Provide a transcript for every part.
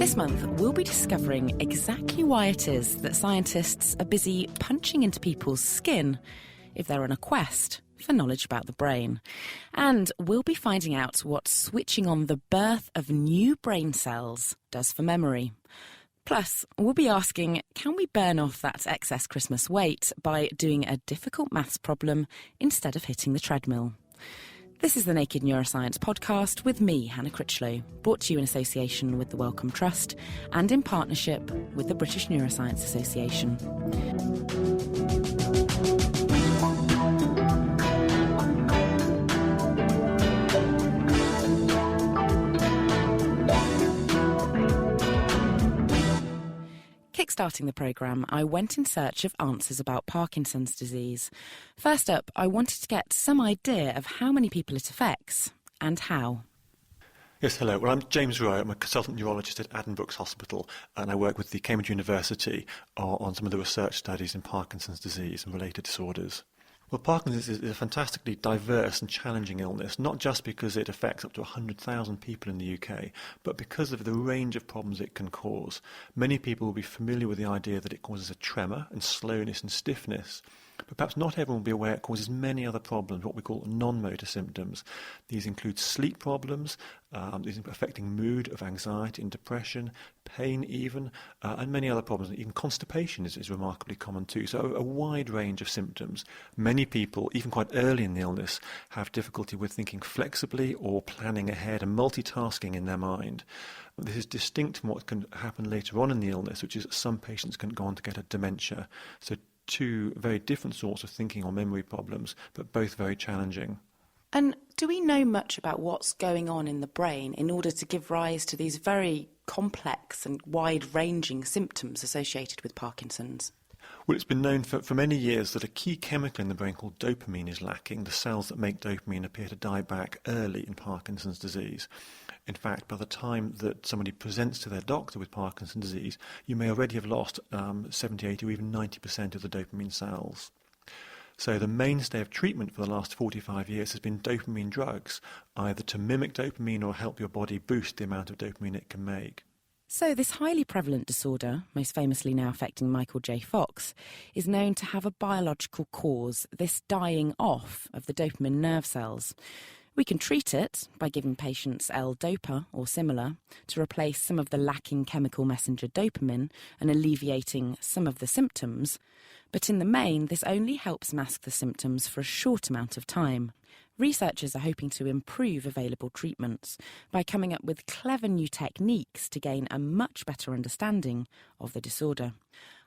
This month, we'll be discovering exactly why it is that scientists are busy punching into people's skin if they're on a quest for knowledge about the brain. And we'll be finding out what switching on the birth of new brain cells does for memory. Plus, we'll be asking, can we burn off that excess Christmas weight by doing a difficult maths problem instead of hitting the treadmill? This is the Naked Neuroscience podcast with me, Hannah Critchlow, brought to you in association with the Wellcome Trust and in partnership with the British Neuroscience Association. Kickstarting the programme, I went in search of answers about Parkinson's disease. First up, I wanted to get some idea of how many people it affects and how. Yes, hello. Well, I'm James Rowe. I'm a consultant neurologist at Addenbrooke's Hospital, and I work with the Cambridge University on some of the research studies in Parkinson's disease and related disorders. Well, Parkinson's is a fantastically diverse and challenging illness, not just because it affects up to 100,000 people in the UK, but because of the range of problems it can cause. Many people will be familiar with the idea that it causes a tremor and slowness and stiffness, but perhaps not everyone will be aware it causes many other problems, what we call non-motor symptoms. These include sleep problems, these affecting mood, of anxiety and depression, pain even, and many other problems. Even constipation is remarkably common too. So a wide range of symptoms. Many people, even quite early in the illness, have difficulty with thinking flexibly or planning ahead and multitasking in their mind. This is distinct from what can happen later on in the illness, which is that some patients can go on to get a dementia. So two very different sorts of thinking or memory problems, but both very challenging. And do we know much about what's going on in the brain in order to give rise to these very complex and wide-ranging symptoms associated with Parkinson's? Well, it's been known for many years that a key chemical in the brain called dopamine is lacking. The cells that make dopamine appear to die back early in Parkinson's disease. In fact, by the time that somebody presents to their doctor with Parkinson's disease, you may already have lost 70, 80 or even 90% of the dopamine cells. So the mainstay of treatment for the last 45 years has been dopamine drugs, either to mimic dopamine or help your body boost the amount of dopamine it can make. So this highly prevalent disorder, most famously now affecting Michael J. Fox, is known to have a biological cause, this dying off of the dopamine nerve cells. We can treat it by giving patients L-Dopa or similar to replace some of the lacking chemical messenger dopamine and alleviating some of the symptoms. But in the main, this only helps mask the symptoms for a short amount of time. Researchers are hoping to improve available treatments by coming up with clever new techniques to gain a much better understanding of the disorder.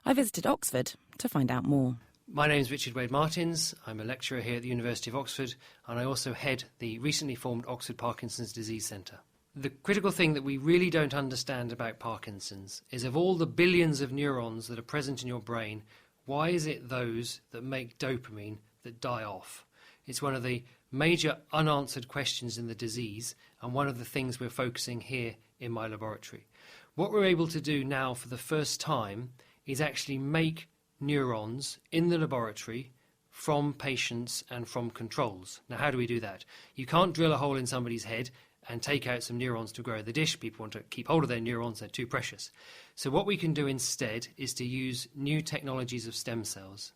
I visited Oxford to find out more. My name is Richard Wade-Martins. I'm a lecturer here at the University of Oxford, and I also head the recently formed Oxford Parkinson's Disease Centre. The critical thing that we really don't understand about Parkinson's is, of all the billions of neurons that are present in your brain, why is it those that make dopamine that die off? It's one of the major unanswered questions in the disease, and one of the things we're focusing here in my laboratory. What we're able to do now for the first time is actually make neurons in the laboratory from patients and from controls. Now, how do we do that? You can't drill a hole in somebody's head and take out some neurons to grow the dish. People want to keep hold of their neurons, they're too precious. So what we can do instead is to use new technologies of stem cells.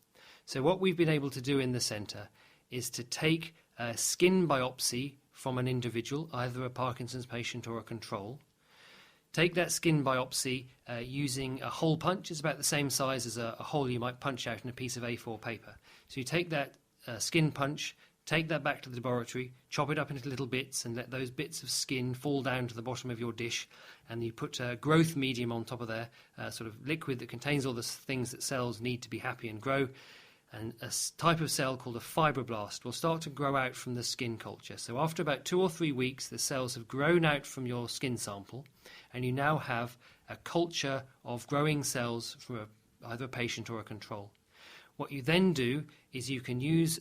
So what we've been able to do in the centre is to take a skin biopsy from an individual, either a Parkinson's patient or a control, take that skin biopsy using a hole punch. It's about the same size as a hole you might punch out in a piece of A4 paper. So you take that skin punch, take that back to the laboratory, chop it up into little bits and let those bits of skin fall down to the bottom of your dish, and you put a growth medium on top of there, sort of liquid that contains all the things that cells need to be happy and grow. And a type of cell called a fibroblast will start to grow out from the skin culture. So after about 2 or 3 weeks, the cells have grown out from your skin sample, and you now have a culture of growing cells from either a patient or a control. What you then do is you can use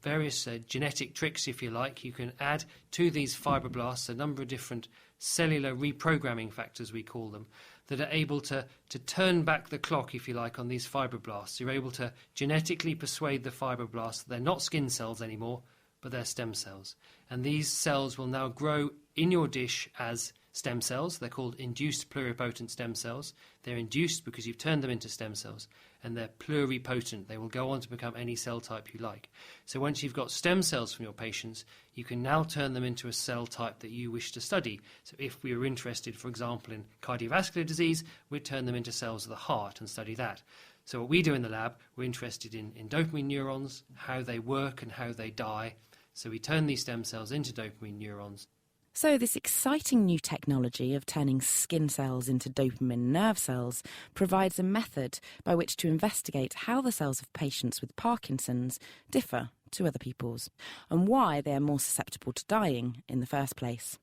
various genetic tricks, if you like. You can add to these fibroblasts a number of different cellular reprogramming factors, we call them, that are able to turn back the clock, if you like, on these fibroblasts. You're able to genetically persuade the fibroblasts that they're not skin cells anymore, but they're stem cells. And these cells will now grow in your dish as stem cells. They're called induced pluripotent stem cells. They're induced because you've turned them into stem cells, and they're pluripotent. They will go on to become any cell type you like. So once you've got stem cells from your patients, you can now turn them into a cell type that you wish to study. So if we were interested, for example, in cardiovascular disease, we'd turn them into cells of the heart and study that. So what we do in the lab, we're interested in dopamine neurons, how they work and how they die. So we turn these stem cells into dopamine neurons. So this exciting new technology of turning skin cells into dopamine nerve cells provides a method by which to investigate how the cells of patients with Parkinson's differ to other people's and why they are more susceptible to dying in the first place.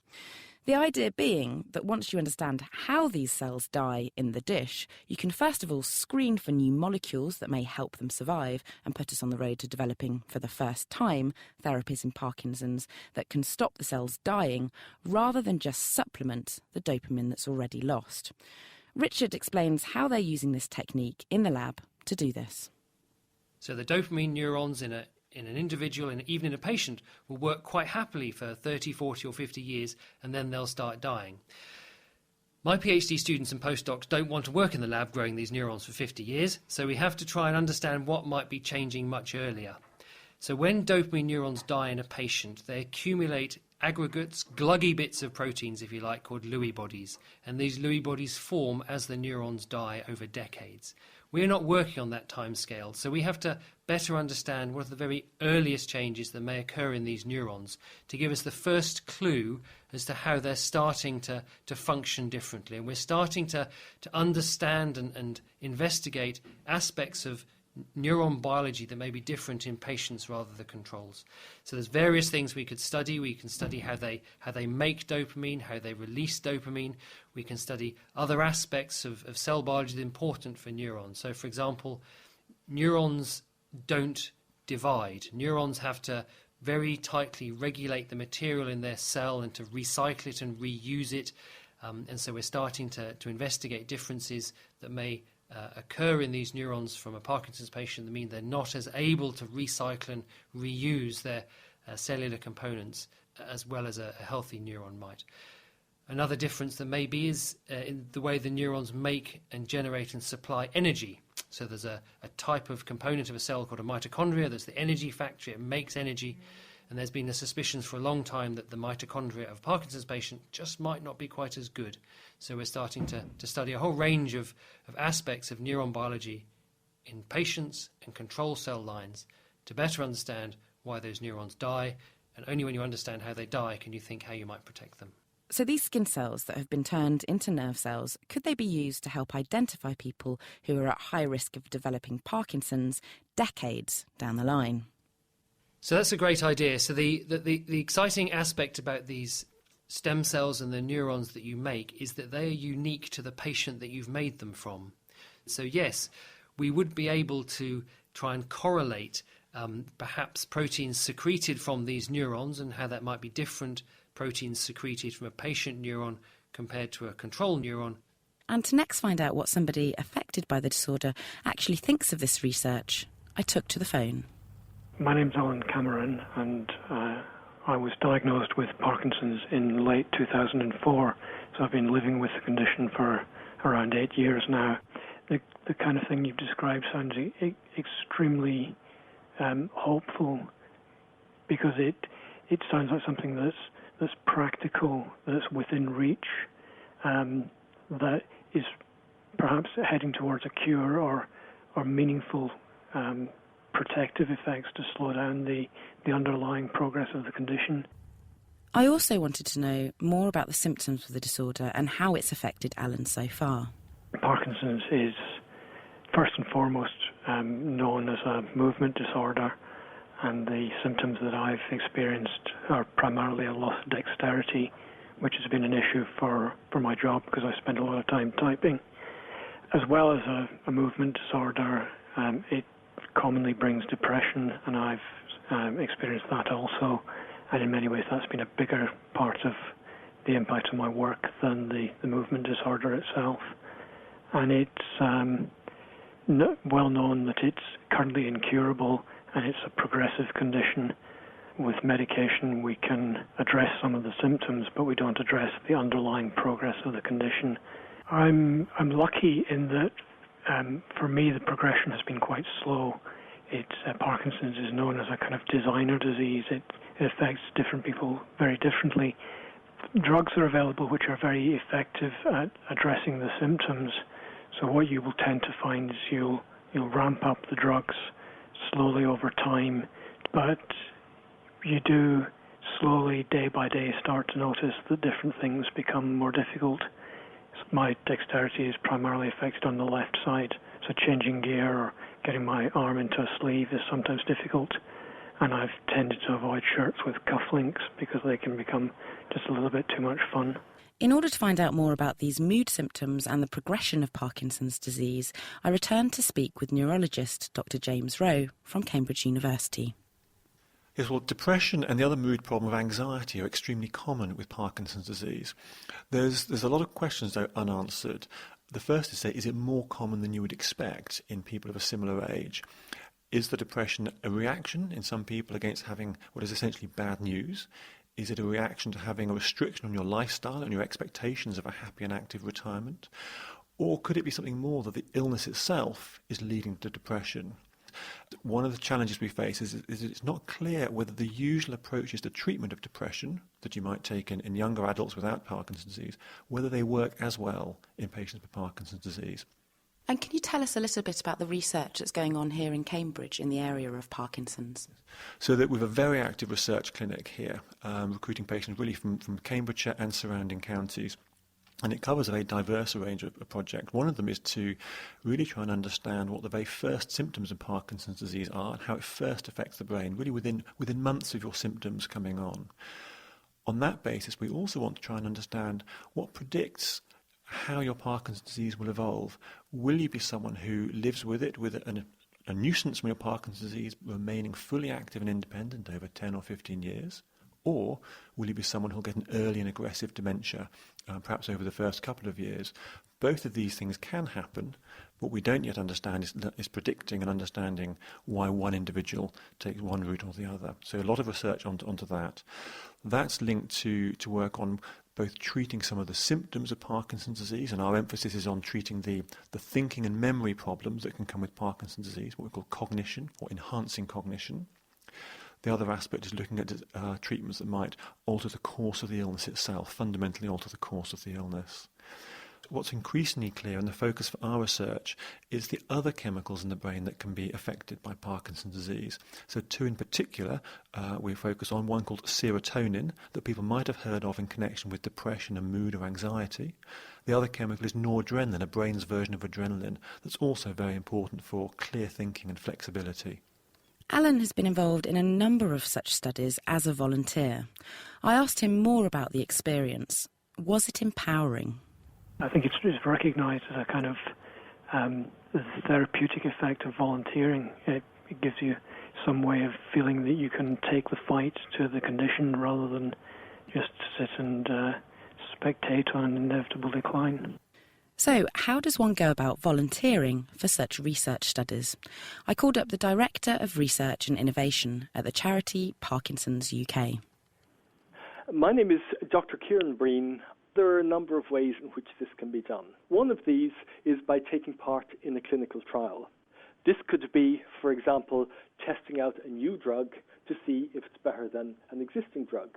The idea being that once you understand how these cells die in the dish, you can first of all screen for new molecules that may help them survive and put us on the road to developing, for the first time, therapies in Parkinson's that can stop the cells dying rather than just supplement the dopamine that's already lost. Richard explains how they're using this technique in the lab to do this. So the dopamine neurons in an individual and even in a patient will work quite happily for 30, 40 or 50 years and then they'll start dying. My PhD students and postdocs don't want to work in the lab growing these neurons for 50 years, so we have to try and understand what might be changing much earlier. So when dopamine neurons die in a patient, they accumulate aggregates, gluggy bits of proteins, if you like, called Lewy bodies, and these Lewy bodies form as the neurons die over decades. We're not working on that time scale, so we have to better understand what are the very earliest changes that may occur in these neurons to give us the first clue as to how they're starting to function differently. And we're starting to understand and investigate aspects of neuron biology that may be different in patients rather than controls. So there's various things we could study. We can study how they make dopamine, how they release dopamine. We can study other aspects of cell biology that are important for neurons. So, for example, neurons don't divide. Neurons have to very tightly regulate the material in their cell and to recycle it and reuse it. And so we're starting to investigate differences that may occur in these neurons from a Parkinson's patient that mean they're not as able to recycle and reuse their cellular components as well as a healthy neuron might. Another difference that may be is in the way the neurons make and generate and supply energy. So there's a type of component of a cell called a mitochondria. There's the energy factory. It makes energy. And there's been a suspicion for a long time that the mitochondria of a Parkinson's patient just might not be quite as good. So we're starting to study a whole range of aspects of neuron biology in patients and control cell lines to better understand why those neurons die. And only when you understand how they die can you think how you might protect them. So these skin cells that have been turned into nerve cells, could they be used to help identify people who are at high risk of developing Parkinson's decades down the line? So that's a great idea. So the exciting aspect about these stem cells and the neurons that you make is that they are unique to the patient that you've made them from. So yes, we would be able to try and correlate perhaps proteins secreted from these neurons and how that might be different proteins secreted from a patient neuron compared to a control neuron. And to next find out what somebody affected by the disorder actually thinks of this research, I took to the phone. My name's Alan Cameron, and I was diagnosed with Parkinson's in late 2004, so I've been living with the condition for around 8 years now. The kind of thing you've described sounds extremely hopeful, because it sounds like something that's practical, that's within reach, that is perhaps heading towards a cure or meaningful protective effects to slow down the underlying progress of the condition. I also wanted to know more about the symptoms of the disorder and how it's affected Alan so far. Parkinson's is first and foremost known as a movement disorder, and the symptoms that I've experienced are primarily a loss of dexterity, which has been an issue for my job because I spend a lot of time typing. As well as a movement disorder, it commonly brings depression, and I've experienced that also, and in many ways that's been a bigger part of the impact of my work than the movement disorder itself. And it's well known that it's currently incurable and it's a progressive condition, with medication we can address some of the symptoms, but we don't address the underlying progress of the condition. I'm lucky in that for me the progression has been quite slow. Parkinson's is known as a kind of designer disease. It affects different people very differently. Drugs are available which are very effective at addressing the symptoms. So what you will tend to find is you'll ramp up the drugs slowly over time, but you do slowly, day by day, start to notice that different things become more difficult. My dexterity is primarily affected on the left side, so changing gear or getting my arm into a sleeve is sometimes difficult, and I've tended to avoid shirts with cufflinks because they can become just a little bit too much fun. In order to find out more about these mood symptoms and the progression of Parkinson's disease, I returned to speak with neurologist Dr. James Rowe from Cambridge University. Yes, well, depression and the other mood problem of anxiety are extremely common with Parkinson's disease. There's a lot of questions, though, unanswered. The first is, is it more common than you would expect in people of a similar age? Is the depression a reaction in some people against having what is essentially bad news? Is it a reaction to having a restriction on your lifestyle and your expectations of a happy and active retirement? Or could it be something more, that the illness itself is leading to depression? One of the challenges we face is it's not clear whether the usual approaches to treatment of depression that you might take in younger adults without Parkinson's disease, whether they work as well in patients with Parkinson's disease. And can you tell us a little bit about the research that's going on here in Cambridge in the area of Parkinson's? So that we have a very active research clinic here, recruiting patients really from Cambridgeshire and surrounding counties. And it covers a very diverse range of projects. One of them is to really try and understand what the very first symptoms of Parkinson's disease are and how it first affects the brain, really within months of your symptoms coming on. On that basis, we also want to try and understand what predicts how your Parkinson's disease will evolve. Will you be someone who lives with it, with a nuisance from your Parkinson's disease remaining fully active and independent over 10 or 15 years? Or will you be someone who'll get an early and aggressive dementia, perhaps over the first couple of years? Both of these things can happen. What we don't yet understand is predicting and understanding why one individual takes one route or the other. So a lot of research onto that. That's linked to work on both treating some of the symptoms of Parkinson's disease, and our emphasis is on treating the thinking and memory problems that can come with Parkinson's disease, what we call cognition or enhancing cognition. The other aspect is looking at treatments that might alter the course of the illness itself, fundamentally alter the course of the illness. What's increasingly clear, and the focus for our research, is the other chemicals in the brain that can be affected by Parkinson's disease. So two in particular we focus on, one called serotonin, that people might have heard of in connection with depression and mood or anxiety. The other chemical is noradrenaline, a brain's version of adrenaline, that's also very important for clear thinking and flexibility. Alan has been involved in a number of such studies as a volunteer. I asked him more about the experience. Was it empowering? I think it's recognised as a kind of therapeutic effect of volunteering. It gives you some way of feeling that you can take the fight to the condition rather than just sit and spectate on an inevitable decline. So, how does one go about volunteering for such research studies? I called up the Director of Research and Innovation at the charity Parkinson's UK. My name is Dr. Kieran Breen. There are a number of ways in which this can be done. One of these is by taking part in a clinical trial. This could be, for example, testing out a new drug to see if it's better than an existing drug.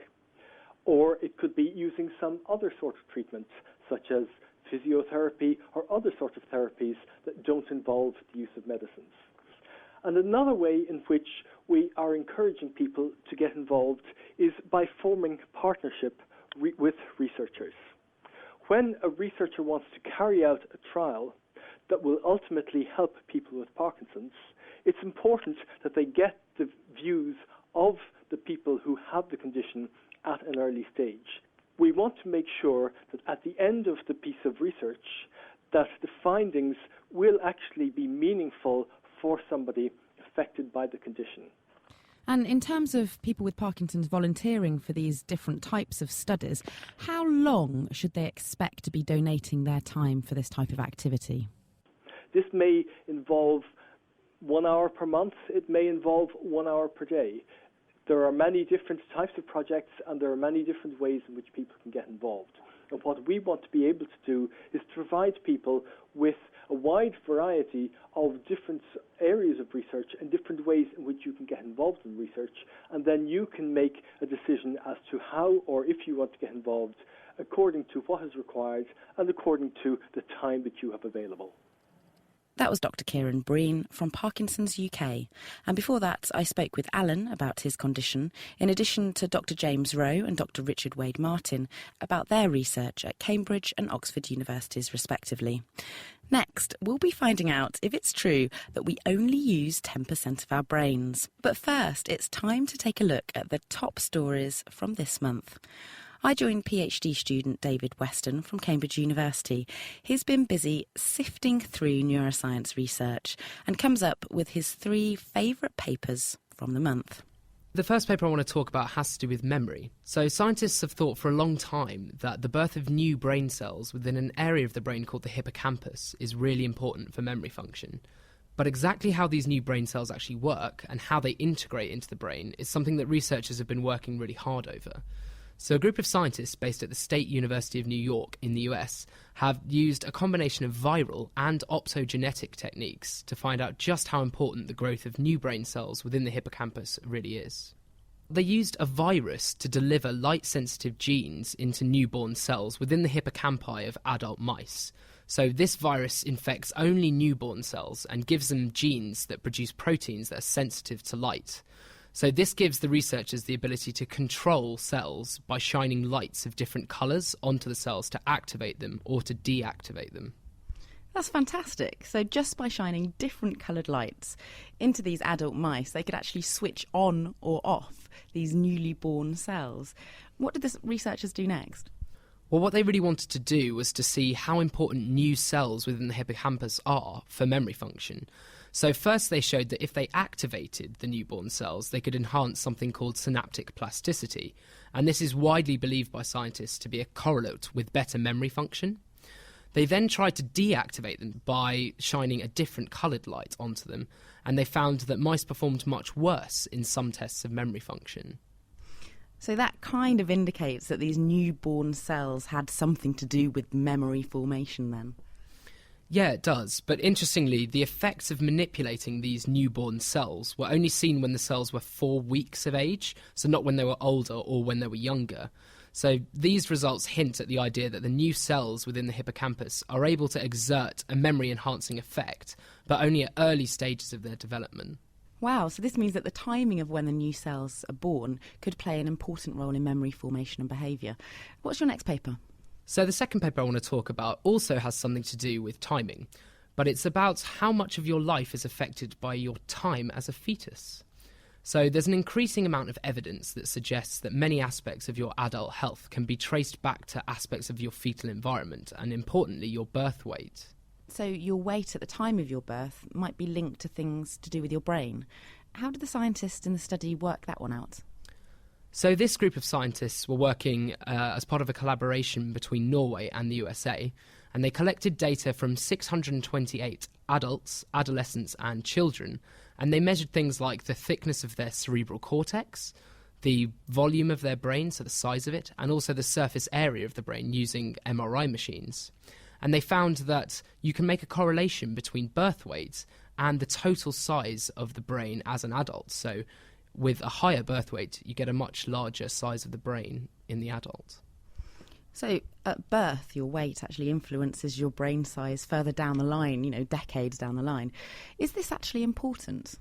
Or it could be using some other sort of treatment, such as physiotherapy or other sorts of therapies that don't involve the use of medicines. And another way in which we are encouraging people to get involved is by forming partnership with researchers. When a researcher wants to carry out a trial that will ultimately help people with Parkinson's, it's important that they get the views of the people who have the condition at an early stage. We want to make sure that at the end of the piece of research, that the findings will actually be meaningful for somebody affected by the condition. And in terms of people with Parkinson's volunteering for these different types of studies, how long should they expect to be donating their time for this type of activity? This may involve 1 hour per month. It may involve 1 hour per day. There are many different types of projects and there are many different ways in which people can get involved. And what we want to be able to do is to provide people with a wide variety of different areas of research and different ways in which you can get involved in research, and then you can make a decision as to how or if you want to get involved according to what is required and according to the time that you have available. That was Dr. Kieran Breen from Parkinson's UK. And before that, I spoke with Alan about his condition, in addition to Dr. James Rowe and Dr. Richard Wade-Martin about their research at Cambridge and Oxford universities, respectively. Next, we'll be finding out if it's true that we only use 10% of our brains. But first, it's time to take a look at the top stories from this month. I joined PhD student David Weston from Cambridge University. He's been busy sifting through neuroscience research and comes up with his 3 favourite papers from the month. The first paper I want to talk about has to do with memory. So scientists have thought for a long time that the birth of new brain cells within an area of the brain called the hippocampus is really important for memory function. But exactly how these new brain cells actually work and how they integrate into the brain is something that researchers have been working really hard over. So a group of scientists based at the State University of New York in the US have used a combination of viral and optogenetic techniques to find out just how important the growth of new brain cells within the hippocampus really is. They used a virus to deliver light-sensitive genes into newborn cells within the hippocampi of adult mice. So this virus infects only newborn cells and gives them genes that produce proteins that are sensitive to light. So this gives the researchers the ability to control cells by shining lights of different colours onto the cells to activate them or to deactivate them. That's fantastic. So just by shining different coloured lights into these adult mice, they could actually switch on or off these newly born cells. What did the researchers do next? Well, what they really wanted to do was to see how important new cells within the hippocampus are for memory function. So first they showed that if they activated the newborn cells, they could enhance something called synaptic plasticity. And this is widely believed by scientists to be a correlate with better memory function. They then tried to deactivate them by shining a different coloured light onto them, and they found that mice performed much worse in some tests of memory function. So that kind of indicates that these newborn cells had something to do with memory formation then? Yeah, it does. But interestingly, the effects of manipulating these newborn cells were only seen when the cells were 4 weeks of age, so not when they were older or when they were younger. So these results hint at the idea that the new cells within the hippocampus are able to exert a memory-enhancing effect, but only at early stages of their development. Wow, so this means that the timing of when the new cells are born could play an important role in memory formation and behaviour. What's your next paper? So the second paper I want to talk about also has something to do with timing, but it's about how much of your life is affected by your time as a fetus. So there's an increasing amount of evidence that suggests that many aspects of your adult health can be traced back to aspects of your fetal environment and, importantly, your birth weight. So your weight at the time of your birth might be linked to things to do with your brain. How did the scientists in the study work that one out? So this group of scientists were working as part of a collaboration between Norway and the USA, and they collected data from 628 adults, adolescents and children, and they measured things like the thickness of their cerebral cortex, the volume of their brain, so the size of it, and also the surface area of the brain using MRI machines. And they found that you can make a correlation between birth weight and the total size of the brain as an adult. So with a higher birth weight, you get a much larger size of the brain in the adult. So at birth, your weight actually influences your brain size further down the line, decades down the line. Is this actually important?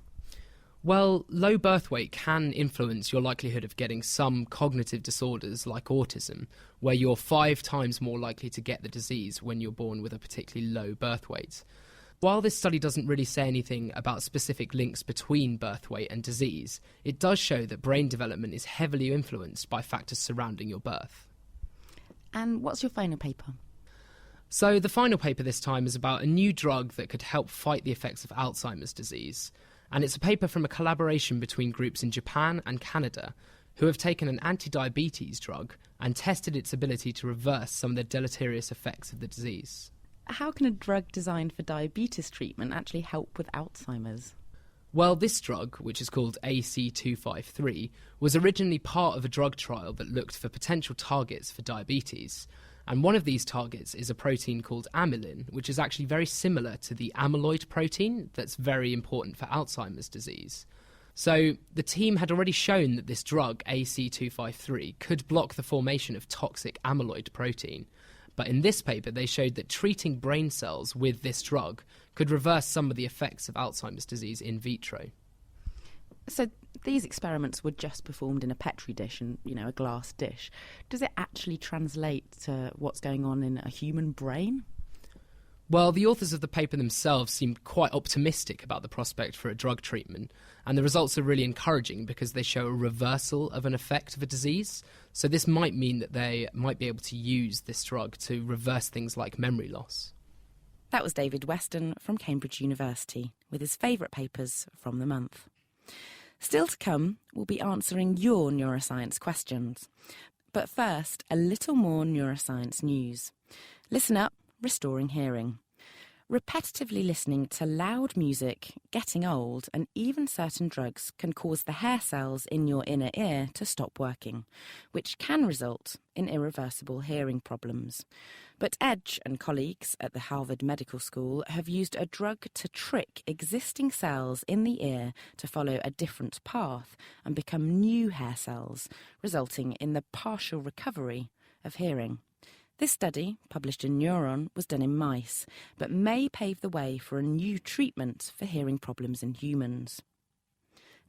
Well, low birth weight can influence your likelihood of getting some cognitive disorders like autism, where you're 5 times more likely to get the disease when you're born with a particularly low birth weight. While this study doesn't really say anything about specific links between birth weight and disease, it does show that brain development is heavily influenced by factors surrounding your birth. And what's your final paper? So the final paper this time is about a new drug that could help fight the effects of Alzheimer's disease. And it's a paper from a collaboration between groups in Japan and Canada who have taken an anti-diabetes drug and tested its ability to reverse some of the deleterious effects of the disease. How can a drug designed for diabetes treatment actually help with Alzheimer's? Well, this drug, which is called AC253, was originally part of a drug trial that looked for potential targets for diabetes. And one of these targets is a protein called amylin, which is actually very similar to the amyloid protein that's very important for Alzheimer's disease. So the team had already shown that this drug, AC253, could block the formation of toxic amyloid protein. But in this paper, they showed that treating brain cells with this drug could reverse some of the effects of Alzheimer's disease in vitro. So these experiments were just performed in a Petri dish and, a glass dish. Does it actually translate to what's going on in a human brain? Well, the authors of the paper themselves seemed quite optimistic about the prospect for a drug treatment, and the results are really encouraging because they show a reversal of an effect of a disease. So this might mean that they might be able to use this drug to reverse things like memory loss. That was David Weston from Cambridge University with his favourite papers from the month. Still to come, we'll be answering your neuroscience questions. But first, a little more neuroscience news. Listen up, restoring hearing. Repetitively listening to loud music, getting old, and even certain drugs can cause the hair cells in your inner ear to stop working, which can result in irreversible hearing problems. But Edge and colleagues at the Harvard Medical School have used a drug to trick existing cells in the ear to follow a different path and become new hair cells, resulting in the partial recovery of hearing. This study, published in Neuron, was done in mice, but may pave the way for a new treatment for hearing problems in humans.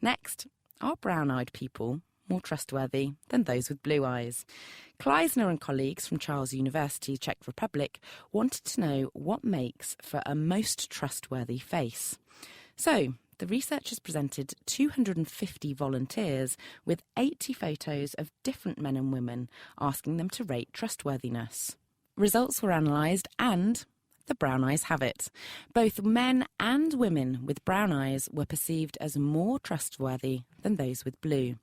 Next, are brown-eyed people more trustworthy than those with blue eyes? Kleisner and colleagues from Charles University, Czech Republic, wanted to know what makes for a most trustworthy face. So, the researchers presented 250 volunteers with 80 photos of different men and women, asking them to rate trustworthiness. Results were analysed and the brown eyes have it. Both men and women with brown eyes were perceived as more trustworthy than those with blue.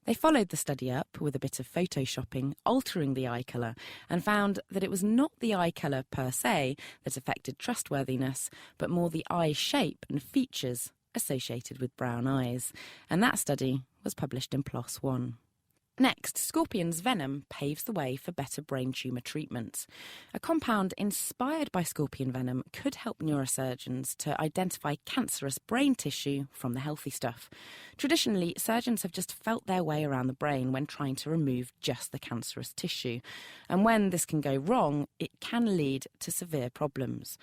They followed the study up with a bit of photoshopping, altering the eye colour, and found that it was not the eye colour per se that affected trustworthiness, but more the eye shape and features associated with brown eyes. And that study was published in PLOS One. Next, scorpion's venom paves the way for better brain tumour treatment. A compound inspired by scorpion venom could help neurosurgeons to identify cancerous brain tissue from the healthy stuff. Traditionally, surgeons have just felt their way around the brain when trying to remove just the cancerous tissue. And when this can go wrong, it can lead to severe problems.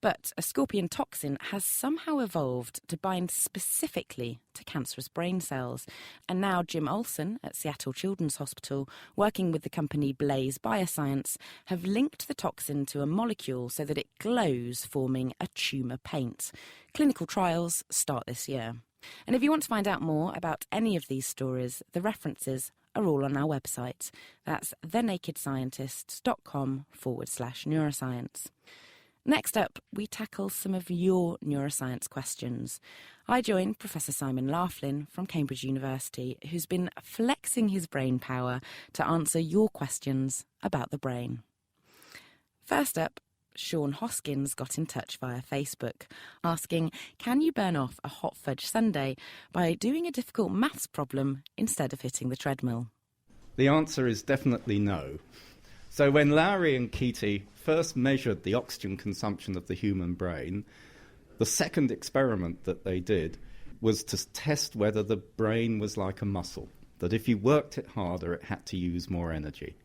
But a scorpion toxin has somehow evolved to bind specifically to cancerous brain cells. And now Jim Olsen at Seattle Children's Hospital, working with the company Blaze Bioscience, have linked the toxin to a molecule so that it glows, forming a tumour paint. Clinical trials start this year. And if you want to find out more about any of these stories, the references are all on our website. That's thenakedscientists.com/neuroscience. Next up, we tackle some of your neuroscience questions. I join Professor Simon Laughlin from Cambridge University, who's been flexing his brain power to answer your questions about the brain. First up, Sean Hoskins got in touch via Facebook, asking, can you burn off a hot fudge sundae by doing a difficult maths problem instead of hitting the treadmill? The answer is definitely no. So when Lowry and Keaty first measured the oxygen consumption of the human brain, the second experiment that they did was to test whether the brain was like a muscle, that if you worked it harder, it had to use more energy.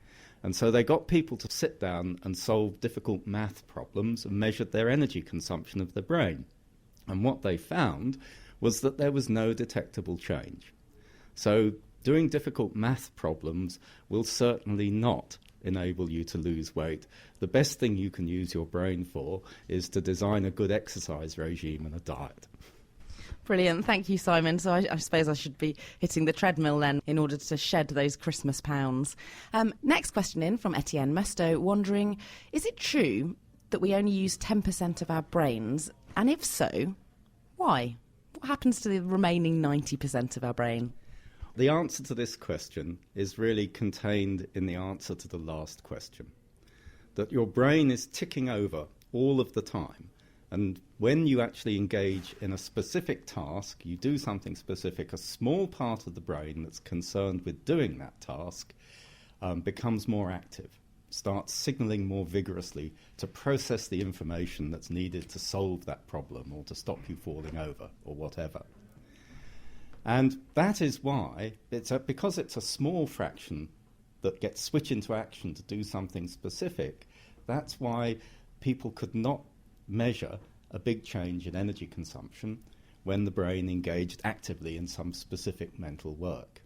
And so they got people to sit down and solve difficult math problems and measured their energy consumption of the brain. And what they found was that there was no detectable change. So doing difficult math problems will certainly not enable you to lose weight. The best thing you can use your brain for is to design a good exercise regime and a diet. Brilliant. Thank you, Simon. So I suppose I should be hitting the treadmill then in order to shed those Christmas pounds. Next question in from Etienne Musto, wondering, is it true that we only use 10% of our brains? And if so, why? What happens to the remaining 90% of our brain? The answer to this question is really contained in the answer to the last question, that your brain is ticking over all of the time, And when you actually engage in a specific task, you do something specific, a small part of the brain that's concerned with doing that task becomes more active, starts signaling more vigorously to process the information that's needed to solve that problem or to stop you falling over or whatever. And that is why, because it's a small fraction that gets switched into action to do something specific, that's why people could not measure a big change in energy consumption when the brain engaged actively in some specific mental work.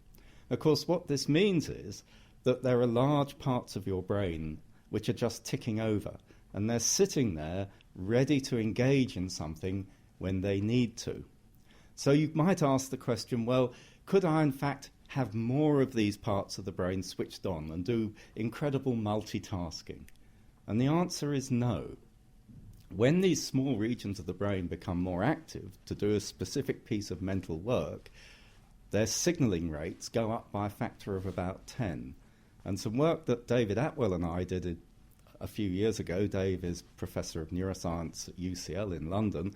Of course, what this means is that there are large parts of your brain which are just ticking over, and they're sitting there ready to engage in something when they need to. So you might ask the question, well, could I in fact have more of these parts of the brain switched on and do incredible multitasking? And the answer is no. When these small regions of the brain become more active to do a specific piece of mental work, their signalling rates go up by a factor of about 10. And some work that David Atwell and I did a few years ago, Dave is Professor of Neuroscience at UCL in London,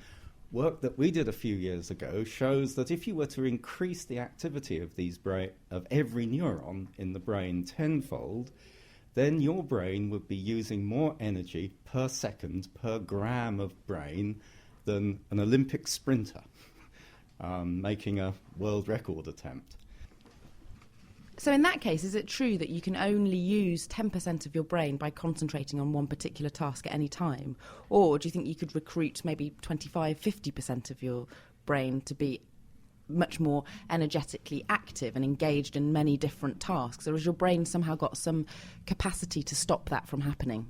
work that we did a few years ago shows that if you were to increase the activity of of every neuron in the brain tenfold, then your brain would be using more energy per second per gram of brain than an Olympic sprinter making a world record attempt. So in that case, is it true that you can only use 10% of your brain by concentrating on one particular task at any time? Or do you think you could recruit maybe 25, 50% of your brain to be much more energetically active and engaged in many different tasks? Or has your brain somehow got some capacity to stop that from happening?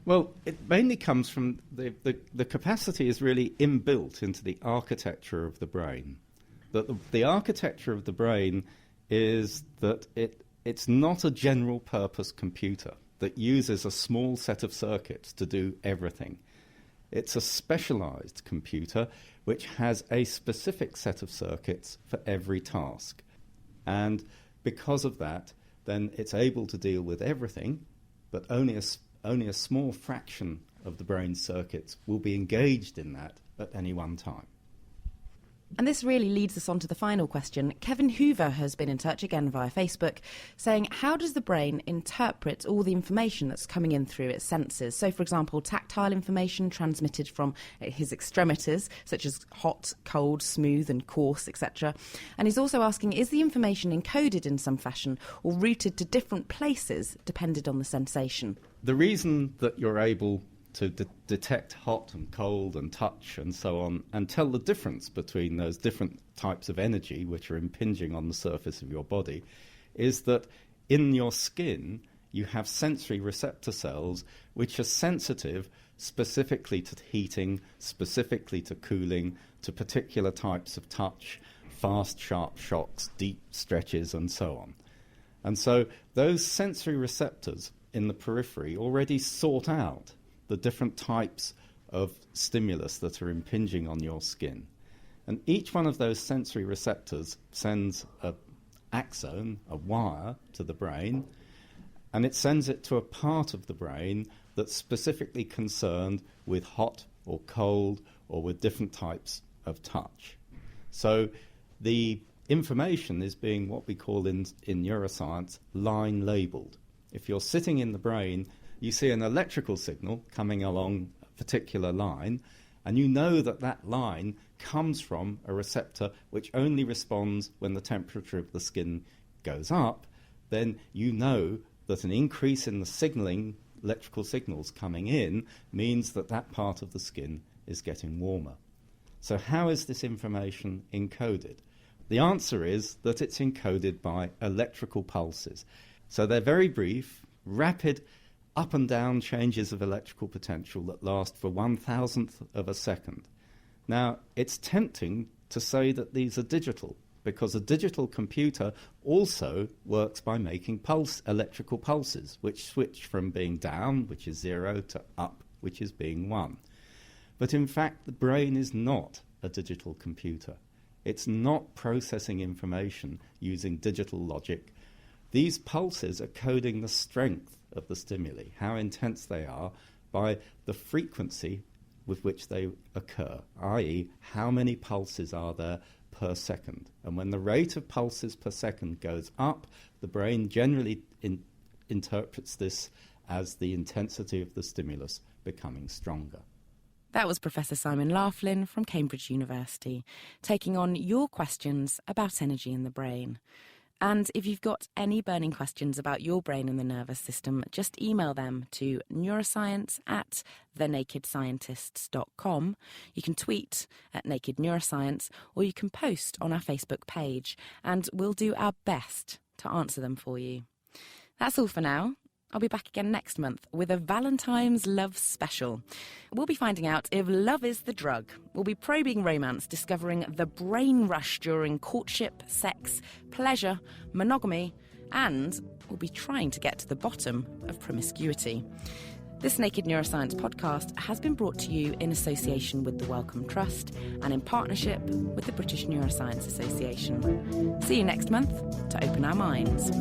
Well, it mainly comes from the capacity is really inbuilt into the architecture of the brain. The architecture of the brain is that it's not a general purpose computer that uses a small set of circuits to do everything. It's a specialized computer which has a specific set of circuits for every task. And because of that, then it's able to deal with everything, but only a small fraction of the brain's circuits will be engaged in that at any one time. And this really leads us on to the final question. Kevin Hoover has been in touch again via Facebook saying, how does the brain interpret all the information that's coming in through its senses? So, for example, tactile information transmitted from his extremities, such as hot, cold, smooth and coarse, etc. And he's also asking, is the information encoded in some fashion or routed to different places depending on the sensation? The reason that you're able to detect hot and cold and touch and so on, and tell the difference between those different types of energy which are impinging on the surface of your body, is that in your skin you have sensory receptor cells which are sensitive specifically to heating, specifically to cooling, to particular types of touch, fast, sharp shocks, deep stretches and so on. And so those sensory receptors in the periphery already sort out the different types of stimulus that are impinging on your skin. And each one of those sensory receptors sends an axon, a wire, to the brain, and it sends it to a part of the brain that's specifically concerned with hot or cold or with different types of touch. So the information is being what we call in neuroscience line labelled. If you're sitting in the brain, you see an electrical signal coming along a particular line, and you know that that line comes from a receptor which only responds when the temperature of the skin goes up, then you know that an increase in the signaling, electrical signals coming in, means that that part of the skin is getting warmer. So how is this information encoded? The answer is that it's encoded by electrical pulses. So they're very brief, rapid, up and down changes of electrical potential that last for 1,000th of a second. Now, it's tempting to say that these are digital, because a digital computer also works by making electrical pulses, which switch from being down, which is 0, to up, which is being 1. But in fact, the brain is not a digital computer. It's not processing information using digital logic. These pulses are coding the strength of the stimuli, how intense they are, by the frequency with which they occur, i.e., how many pulses are there per second. And when the rate of pulses per second goes up, the brain generally interprets this as the intensity of the stimulus becoming stronger. That was Professor Simon Laughlin from Cambridge University, taking on your questions about energy in the brain. And if you've got any burning questions about your brain and the nervous system, just email them to neuroscience@thenakedscientists.com. You can tweet at Naked Neuroscience, or you can post on our Facebook page, and we'll do our best to answer them for you. That's all for now. I'll be back again next month with a Valentine's Love Special. We'll be finding out if love is the drug. We'll be probing romance, discovering the brain rush during courtship, sex, pleasure, monogamy, and we'll be trying to get to the bottom of promiscuity. This Naked Neuroscience podcast has been brought to you in association with the Wellcome Trust and in partnership with the British Neuroscience Association. See you next month to open our minds.